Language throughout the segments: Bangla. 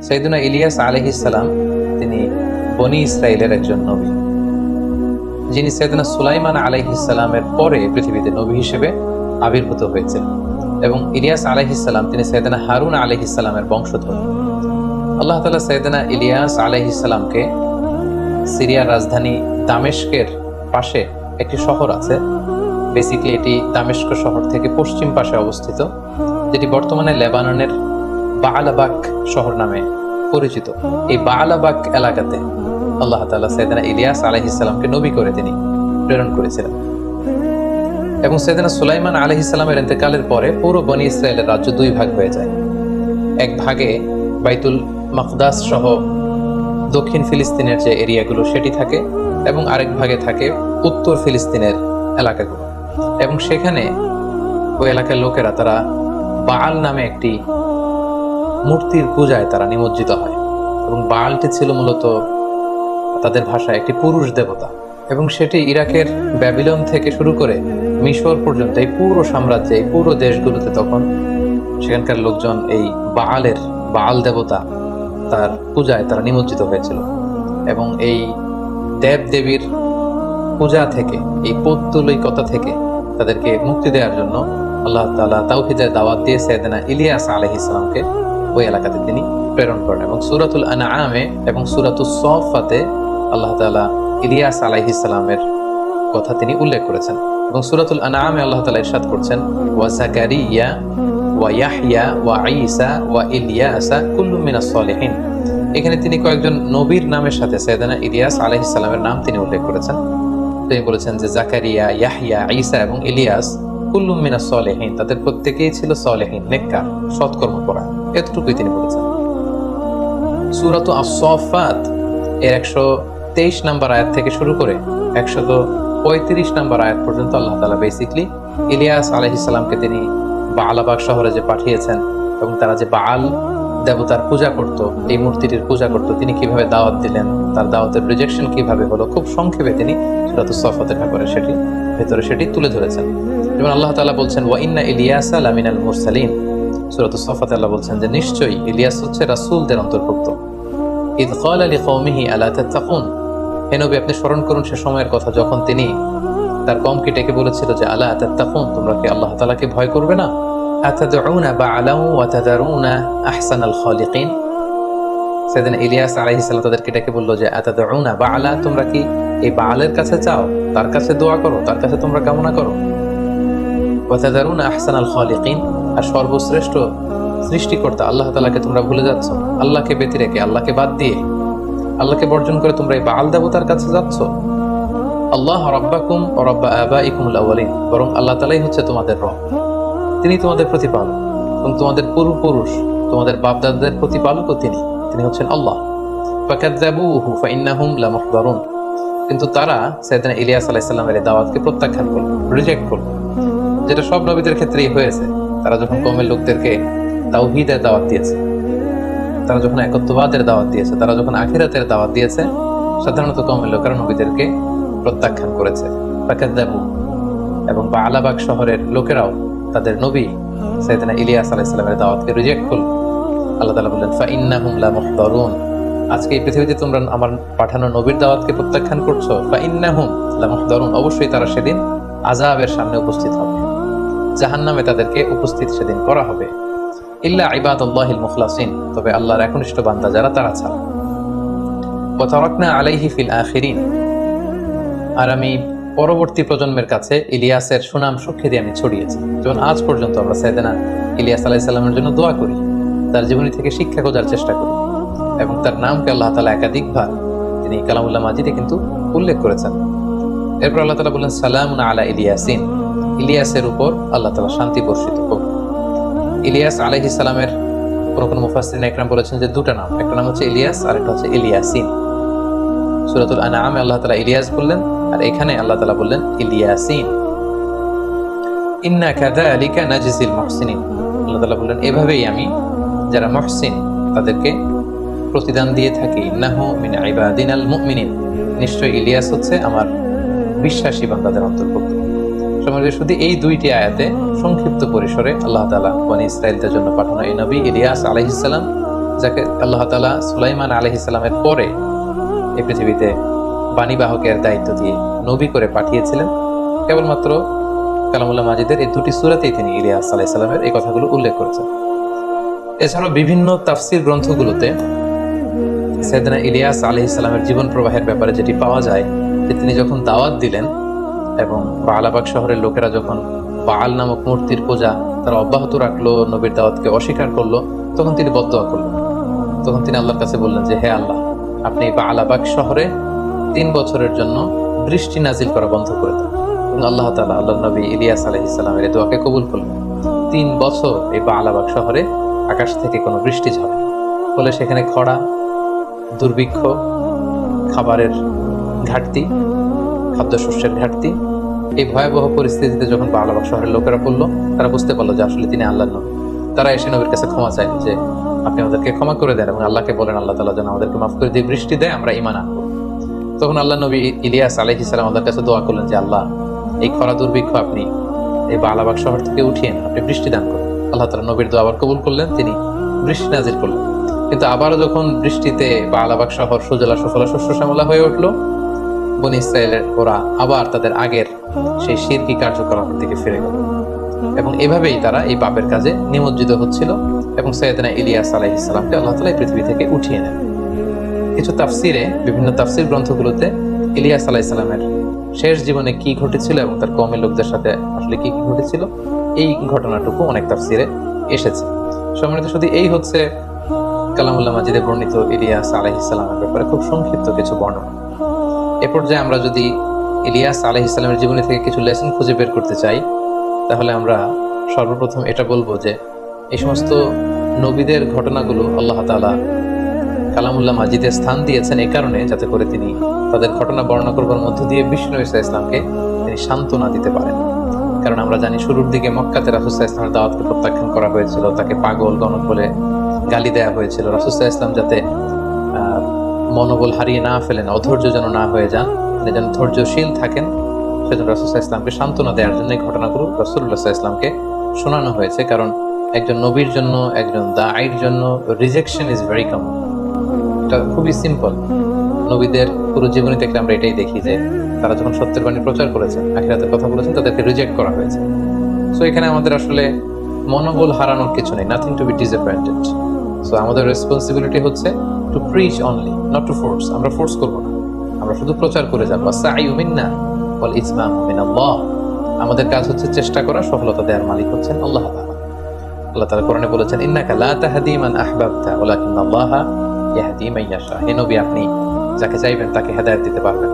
সাইয়েদুনা ইলিয়াস আলাইহিস সালাম তিনি বনি ইসরাইলের একজন নবী, যিনি সাইয়েদুনা সুলাইমান আলাইহিস সালামের পরে পৃথিবীতে নবী হিসেবে আবির্ভূত হয়েছেন। এবং ইলিয়াস আলাইহিস সালাম তিনি সাইয়েদুনা হারুন আলাইহিস সালামের বংশধর। আল্লাহ তাআলা সাইয়েদুনা ইলিয়াস আলাইহিস সালামকে সিরিয়ার রাজধানী দামেস্কের পাশে একটি শহর আছে, বেসিক্যালি এটি দামেস্ক শহর থেকে পশ্চিম পাশে অবস্থিত, যেটি বর্তমানে লেবাননের বাআলাবাক শহর নামে পরিচিত। এই বাআলাবাক এলাকাতে আল্লাহ তাআলা সাইয়েদুনা ইলিয়াস আলাইহিস সালামকে নবী করে তিনি প্রেরণ করেছিলেন। এবং সাইয়েদুনা সুলাইমান আলাইহিস সালামের ইন্তেকালের পরে পুরো বনি ইসরায়েলের রাজ্য দুই ভাগ হয়ে যায়। এক ভাগে বাইতুল মাকদাস সহ দক্ষিণ ফিলিস্তিনের যে এরিয়াগুলো সেটি থাকে, এবং আরেক ভাগে থাকে উত্তর ফিলিস্তিনের এলাকাগুলো। এবং সেখানে ওই এলাকার লোকেরা তারা বাআল নামে একটি মূর্তির পূজায় তারা নিমজ্জিত হয়। এবং বাআলটি ছিল মূলত তাদের ভাষায় একটি পুরুষ দেবতা, এবং সেটি ইরাকের ব্যাবিলন থেকে শুরু করে মিশর পর্যন্ত এই পুরো সাম্রাজ্যে, এই পুরো দেশগুলোতে তখন সেখানকার লোকজন এই বাআল দেবতা তার পূজায় তারা নিমজ্জিত হয়েছিল। এবং এই দেব দেবীর পূজা থেকে, এই পৌত্তলিকতা থেকে তাদেরকে মুক্তি দেওয়ার জন্য আল্লাহ তাআলা তাওহীদের দাওয়াত দিয়ে সাইয়েদনা ইলিয়াস আলাইহিস সালামকে ওই এলাকাতে তিনি প্রেরণ করেন। এবং সূরাতুল আনআমে এবং সূরাতুস সাফফাতে আল্লাহ তাআলা ইলিয়াস আলাইহিস সালামের কথা তিনি উল্লেখ করেছেন। এবং সূরাতুল আনআমে আল্লাহ তাআলা ইরশাদ করছেন, ওয়া যাকারিয়া ওয়া ইয়াহইয়া ওয়া ঈসা ওয়া ইলিয়াসা কুল্লুম মিনাস সালিহিন। এখানে তিনি কয়েকজন নবীর নামের সাথে সাইয়েদনা ইলিয়াস আলাইহিস সালামের নাম তিনি উল্লেখ করেছেন। তিনি বলেছেন যে জাকারিয়া, ইয়াহইয়া, ঈসা এবং ইলিয়াস কুল্লুম মিনাস সালিহিন, তাদের প্রত্যেকেই ছিল সালেহিন, নেককার, সৎকর্মপরা। এতটুকুই তিনি বলেছেন। সূরাতু আস-সাফফাত এর 123 নম্বর আয়াত থেকে শুরু করে 135 নম্বর আয়াত পর্যন্ত আল্লাহ তাআলা বেসিক্যালি ইলিয়াস আলাইহিস সালামকে তিনি বাআলাবাক শহরে যে পাঠিয়েছেন এবং তারা যে বাআল দেবতার পূজা করত, এই মূর্তিটির পূজা করত, তিনি কিভাবে দাওয়াত দিলেন, তার দাওয়াতের রিজেকশন কিভাবে হলো, খুব সংক্ষেপে তিনি সূরাতুস সাফফাতের ভেতরে সেটি তুলে ধরেছেন। যেমন আল্লাহ তাআলা বলছেন, ওয়া ইন্না ইলিয়াসা লামিনাল মুরসালিন। সূরাতুস সাফফাতে আল্লাহ বলছেন যে নিশ্চয়ই ইলিয়াস হচ্ছে রাসূলদের অন্তর্ভুক্ত। ইয ক্বালা লিকওমিহি আলা তাত্তাকুন। হে নবী, আপনি স্মরণ করুন সে সময়ের কথা যখন তিনি তার কওমকে ডেকে বলেছিল যে আলা তাত্তাকুন, তোমরা কি আল্লাহ তাআলাকে ভয় করবে না? আতাদউনা বাআলাও ওয়া তাদারুনা আহসানাল খালিকিন। সাইয়েদনা ইলিয়াস আলাইহিস সালাম তাদেরকে ডেকে বলল যে আতাদউনা বাআলা, তোমরা কি এই বাআলের কাছে চাও, তার কাছে দোয়া করো, তার কাছে তোমরা কামনা করো। ওয়া তাদারুনা আহসানাল খালিকিন, আর সর্বশ্রেষ্ঠ সৃষ্টিকর্তা আল্লাহ তাআলাকে তোমরা ভুলে যাচ্ছ। আল্লাহকে ব্যতি রেখে, আল্লাহকে বাদ দিয়ে, আল্লাহকে বর্জন করে তোমরা এই বাআল দেবতার কাছে যাচ্ছ। আল্লাহ রাব্বাকুম ওয়া রাব্বা আবাইকুমুল আউয়ালিন, বরং আল্লাহ তাআলাই হচ্ছে তোমাদের রব, তিনি তোমাদের প্রতিপালক এবং তোমাদের পূর্বপুরুষ, তোমাদের বাপদাদাদের প্রতিপালকও তিনি হচ্ছেন আল্লাহ। ফাকাযযাবুহু ফাইন্নাহুম লামুহদারুন। কিন্তু তারা সাইয়েদনা ইলিয়াস আলাইহিস সালামের এই দাওয়াতকে প্রত্যাখ্যান করল, রিজেক্ট করল, যেটা সব নবীদের ক্ষেত্রেই হয়েছে। তারা যখন কওমের লোকদেরকে তাওহীদের দাওয়াত দিয়েছে, তারা যখন একত্ববাদের দাওয়াত দিয়েছে, তারা যখন আখিরাতের দাওয়াত দিয়েছে, সাধারণত কওমের লোকেরা নবীদেরকে প্রত্যাখ্যান করেছে। ফাকাযযাবু। এবং বাআলাবাক শহরের লোকেরাও তাদের নবী সাইয়েদনা ইলিয়াস আলাইহিস সালামের দাওয়াতকে রিজেক্ট করল। আল্লাহ তাআলা বললেন, ফাইন্নাহুম লামুহদারুন। আজকে এই পৃথিবীতে তোমরা আমার পাঠানো নবীর দাওয়াতকে প্রত্যাখ্যান করছো। ফাইন্নাহুম লামুহদারুন, অবশ্যই তারা সেদিন আযাবের সামনে উপস্থিত হবে, জাহান্নামে তাদেরকে উপস্থিত সেদিন করা হবে। ইল্লা ইবাদাল্লাহিল মুখলাসিন, তবে আল্লাহর একনিষ্ঠ বান্দা যারা, তারা ছাড়া। ওয়া তারাকনা আলাইহি ফিল আখিরিন, আর আমি পরবর্তী প্রজন্মের কাছে ইলিয়াসের সুনাম সুখ্যাতি আমি ছড়িয়েছি। যেমন আজ পর্যন্ত আমরা সাইয়েদনা ইলিয়াস আলাইহিস সালামের জন্য দোয়া করি, তার জীবনী থেকে শিক্ষা খোঁজার চেষ্টা করি, এবং তার নামকে আল্লাহ তাআলা একাধিকবার তিনি কালামুল্লাহ মাজিদে কিন্তু উল্লেখ করেছেন। এরপর আল্লাহ তাআলা বললেন, সালামুন আলা ইলিয়াসিন, ইলিয়াসের উপর আল্লাহ তাআলা শান্তি বর্ষিত হোক। ইলিয়াস আলাইহিস সালামের কোনো মুফাসসিরিন ইকরাম বলেছেন যে দুটো নাম, একটা নাম হচ্ছে ইলিয়াস আর একটা হচ্ছে ইলিয়াসিন। সূরাতুল আনআমে আল্লাহ তাআলা ইলিয়াস বললেন, আর এখানে আল্লাহ তাআলা বললেন ইলিয়াসিন। ইন্না কাযালিকা নাজজিল মুহসিনিন, আল্লাহ তাআলা বললেন এভাবেই আমি যারা মুহসিন তাদেরকে প্রতিদান দিয়ে থাকি। ইন্নাহু মিন ইবাদিনাল মুমিনিন, নিশ্চয় ইলিয়াস হচ্ছে আমার বিশ্বাসী বান্দাদের অন্তর্ভুক্ত। শুধু এই দুইটি আয়াতে সংক্ষিপ্ত পরিসরে আল্লাহ তাআলা বনী ইসরাইলদের জন্য পাঠানো এই নবী ইলিয়াস আলাইহিস সালাম যাকে আল্লাহ তাআলা সুলাইমান আলাইহিস সালামের পরে এই পৃথিবীতে বাণীবাহকের দায়িত্ব দিয়ে নবী করে পাঠিয়েছিলেন, কেবলমাত্র কালামুল্লাহ মাজিদের এই দুটি সূরাতেই তিনি ইলিয়াস আলাইহিস সালামের এই কথাগুলো উল্লেখ করেছেন। এছাড়াও বিভিন্ন তাফসীর গ্রন্থগুলোতে সাইয়েদনা ইলিয়াস আলাইহিস সালামের জীবন প্রবাহের ব্যাপারে যেটি পাওয়া যায় যে তিনি যখন দাওয়াত দিলেন এবং বালাবাগ শহরের লোকেরা যখন বাল নামক মূর্তির পূজা তারা অব্যাহত রাখলো, নবীর দাওয়াতকে অস্বীকার করলো, তখন তিনি বদদোয়া করলেন। তখন তিনি আল্লাহর কাছে বললেন যে হে আল্লাহ, আপনি বালাবাগ শহরে 3 বছরের জন্য বৃষ্টি নাজিল করা বন্ধ করে দেন। এবং আল্লাহ তাআলা আল্লাহর নবী ইলিয়াস আলাইহিস সালামের এই দোয়াকে কবুল করলেন। 3 বছর এই বালাবাগ শহরে আকাশ থেকে কোনো বৃষ্টি ঝরে, ফলে সেখানে খরা, দুর্ভিক্ষ, খাবারের ঘাটতি, খাদ্যশস্যের ঘাটতি, এই ভয়াবহ পরিস্থিতিতে যখন বালাবাগ শহরের লোকেরা পড়লো, তারা বুঝতে পারলো যে আসলে তিনি আল্লাহর নবী। তারা এসে নবীর কাছে ক্ষমা চাইল যে আপনি আমাদেরকে ক্ষমা করে দেন এবং আল্লাহকে বলেন আল্লাহ তাআলা যেন আমাদেরকে মাফ করে দিয়ে বৃষ্টি দেয়, আমরা ঈমান আনবো। তখন আল্লাহ নবী ইলিয়াস আলাইহিস সালাম আল্লাহর কাছে দোয়া করলেন যে আল্লাহ, এই খরা দুর্ভিক্ষ আপনি এই বালাবাগ শহর থেকে উঠিয়ে নেন, আপনি বৃষ্টি দান করুন। আল্লাহ তাআলা নবীর দোয়া আবার কবুল করলেন, তিনি বৃষ্টি নাজিল করলেন। কিন্তু আবারও যখন বৃষ্টিতে বালাবাগ শহর সুজলা সুফলা শস্য শ্যামলা হয়ে উঠলো, বনী ইসরায়েলের ওরা আবার তাদের আগের সেই শিরকি কার্যকলাপের দিকে ফিরে গেল এবং এভাবেই তারা এই পাপের কাজে নিমজ্জিত হচ্ছিল এবং সাইয়েদনা ইলিয়াস আলাইহিস সালামকে আল্লাহ তাআলা এই পৃথিবী থেকে উঠিয়ে নেন। কিছু তাফসিরে, বিভিন্ন তাফসির গ্রন্থগুলোতে ইলিয়াস আলাইহিস সালামের শেষ জীবনে কি ঘটেছিল এবং তার কওমের লোকদের সাথে আসলে কি কি ঘটেছিল, এই ঘটনাটুকু অনেক তাফসিরে এসেছে। সম্মানিত শুধু এই হচ্ছে কালামুল্লাহ মাজিদে বর্ণিত ইলিয়াস আলাইহিস সালামের ব্যাপারে খুব সংক্ষিপ্ত কিছু বর্ণনা। এ পর্যায়ে আমরা যদি ইলিয়াস আলাইহিস সালামের জীবনী থেকে কিছু লেসন খুঁজে বের করতে চাই, তাহলে আমরা সর্বপ্রথম এটা বলবো যে এই সমস্ত নবীদের ঘটনাগুলো আল্লাহ তাআলা কালামুল্লাহ মাজিদে স্থান দিয়েছেন এই কারণে, যাতে করে তিনি তাদের ঘটনা বর্ণনা করবার মধ্য দিয়ে বিষ্ণু ঈসা ইসলামকে তিনি সান্ত্বনা দিতে পারেন। কারণ আমরা জানি শুরুর দিকে মক্কাতে রাসূল সাল্লাল্লাহু আলাইহি ওয়াসাল্লামের দাওয়াতকে প্রত্যাখ্যান করা হয়েছিল, তাকে পাগল গণক বলে গালি দেওয়া হয়েছিল। রাসূল সাল্লাল্লাহু আলাইহি ওয়াসাল্লাম যাতে মনোবল হারিয়ে না ফেলেন, অধৈর্য যেন না হয়ে যান, তিনি যেন ধৈর্যশীল থাকেন, সেজন্য রাসূল সাল্লাল্লাহু আলাইহি ওয়াসাল্লামকে সান্ত্বনা দেওয়ার জন্য এই ঘটনাগুলো রাসূলুল্লাহ সাল্লাল্লাহু আলাইহি ওয়াসাল্লামকে শোনানো হয়েছে। কারণ একজন নবীর জন্য, একজন দাঈর জন্য রিজেকশন ইজ ভেরি কমন। এটা খুবই সিম্পল। নবীদের পুরো জীবনী থেকে আমরা এটাই দেখি যে তারা যখন সত্যের বাণী প্রচার করেছেন, আখিরাতের কথা বলেছেন, তাদেরকে রিজেক্ট করা হয়েছে। সো এখানে আমাদের আসলে মনোবল হারানোর কিছু নেই, nothing to be disappointed. So আমাদের রেসপন্সিবিলিটি হচ্ছে to preach only, not to force. আমরা ফোর্স করব না, আমরা শুধু প্রচার করে যাব। সাইয়ু মিন্না ওয়াল ইতমামু মিনাল্লাহ। আমাদের কাজ হচ্ছে চেষ্টা করা, সফলতা দেওয়ার মালিক হচ্ছেন আল্লাহ তাআলা। আল্লাহ তাআলা কোরআনে বলেছেন ইন্নাকা লা তাহদি মান আহবাবতা ওয়ালাকিন্নাল্লাহা ইয়াহদি মান ইয়াশা। হে নবী, আপনি যাকে চাইবেন তাকে হেদায়েত দিতে পারবেন,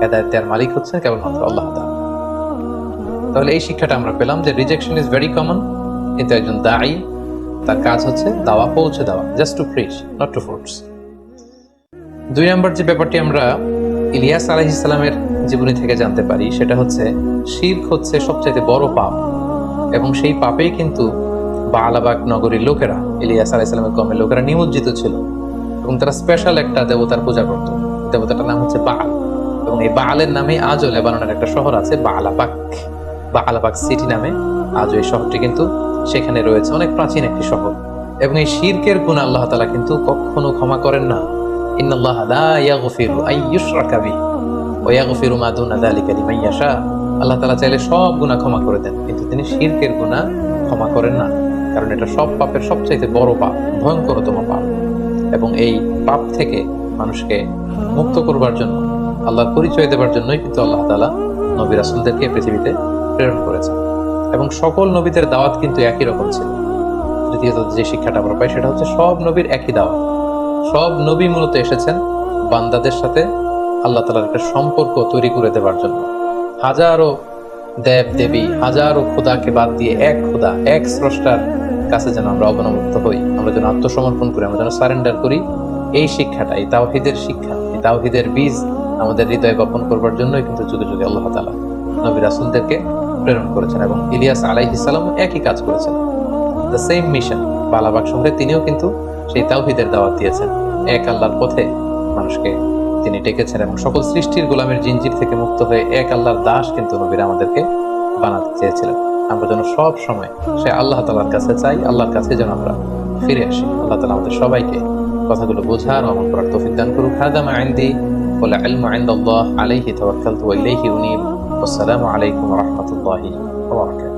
হেদায়েত দেওয়ার মালিক হচ্ছেন কেবলমাত্র আল্লাহ তাআলা। তাহলে এই শিক্ষাটা আমরা পেলাম যে রিজেকশন ইজ ভেরি কমন, কিন্তু একজন দাঈ তার কাজ হচ্ছে দাওয়া পৌঁছে দেওয়া, just to preach, not to force. 2 number যে ব্যাপারটি আমরা ইলিয়াস আলাইহিস সালামের জীবনী থেকে জানতে পারি সেটা হচ্ছে শিরক হচ্ছে সবচেয়ে বড় পাপ, এবং সেই পাপেই কিন্তু বালাবাগ নগরীর লোকেরা, ইলিয়াস আলাইহিস সালামের কওমের লোকেরা নিমজ্জিত ছিল এবং তারা স্পেশাল একটা দেবতার পূজা করত। দেবতাটার নাম হচ্ছে বাল, এবং এই বালের নামে আজও লেবাননের একটা শহর আছে বালাবাগ, বালাবাগ সিটি নামে আজও এই শহরটি কিন্তু সেখানে রয়েছে, অনেক প্রাচীন একটি শহর। এবং এই শিরকের গুনাহ আল্লাহ তাআলা কিন্তু কখনো ক্ষমা করেন না। ইন্নাল্লাহা লা ইয়াগফিরু আন ইউশরাকা বিহি ওয়া ইয়াগফিরু মা দুনা যালিকা লিমান ইয়াশা। আল্লাহ তাআলা চাইলে সব গুনাহ ক্ষমা করে দেন, কিন্তু তিনি শিরকের গুনাহ ক্ষমা করেন না, কারণ এটা সব পাপের সবচাইতে বড় পাপ, ভয়ঙ্করতম পাপ। এবং এই পাপ থেকে মানুষকে মুক্ত করবার জন্য, আল্লাহর পরিচয় দেবার জন্যই কিন্তু আল্লাহ তাআলা নবী রাসূলদেরকে পৃথিবীতে প্রেরণ করেছেন। এবং সকল নবীদের দাওয়াত কিন্তু একই রকম ছিল। তৃতীয়ত যে শিক্ষাটা আমরা পাই সেটা হচ্ছে সব নবীর একই দাওয়াত। সব নবী মূলত এসেছেন বান্দাদের সাথে আল্লাহ তাআলার একটা সম্পর্ক তৈরি করে দেওয়ার জন্য। হাজারো দেব দেবী, হাজারো খোদাকে বাদ দিয়ে এক খোদা, এক স্রষ্টার কাছে যেন আমরা অবনমিত হই, আমরা যেন আত্মসমর্পণ করি, আমরা যেন সারেন্ডার করি। এই শিক্ষাটা, এই তাওহীদের শিক্ষা, এই তাওহীদের বীজ আমাদের হৃদয়ে বপন করবার জন্যই কিন্তু যুগে যুগে আল্লাহ তাআলা নবী রাসূলদেরকে প্রেরণ করেছেন। এবং ইলিয়াস আলাইহিস সালাম একই কাজ করেছেন, দ্য সেম মিশন। বালাবাগ শহরে তিনিও কিন্তু সেই তাওহীদের দাওয়াত দিয়েছেন, এক আল্লাহর পথে মানুষকে তিনি ডেকেছেন এবং সকল সৃষ্টির গোলামের জিনজির থেকে মুক্ত হয়ে এক আল্লাহর দাস কিন্তু নবীরা আমাদেরকে বানাতে চেয়েছিলেন। আমরা যেন সব সময় সে আল্লাহ তাআলার কাছে চাই, আল্লাহর কাছে যেন আমরা ফিরে আসি। আল্লাহ তাআলা আমাদের সবাইকে কথাগুলো বোঝার ও আমল করার তৌফিক দান করুক। হাদা মা ইনদি ওয়াল ইলমু ইনদাল্লাহ আলাইহি তাওয়াক্কালতু ওয়া ইলাইহি উনীব। আসসালামু আলাইকুম ওয়া রাহমাতুল্লাহি ওয়া বারাকাতুহু।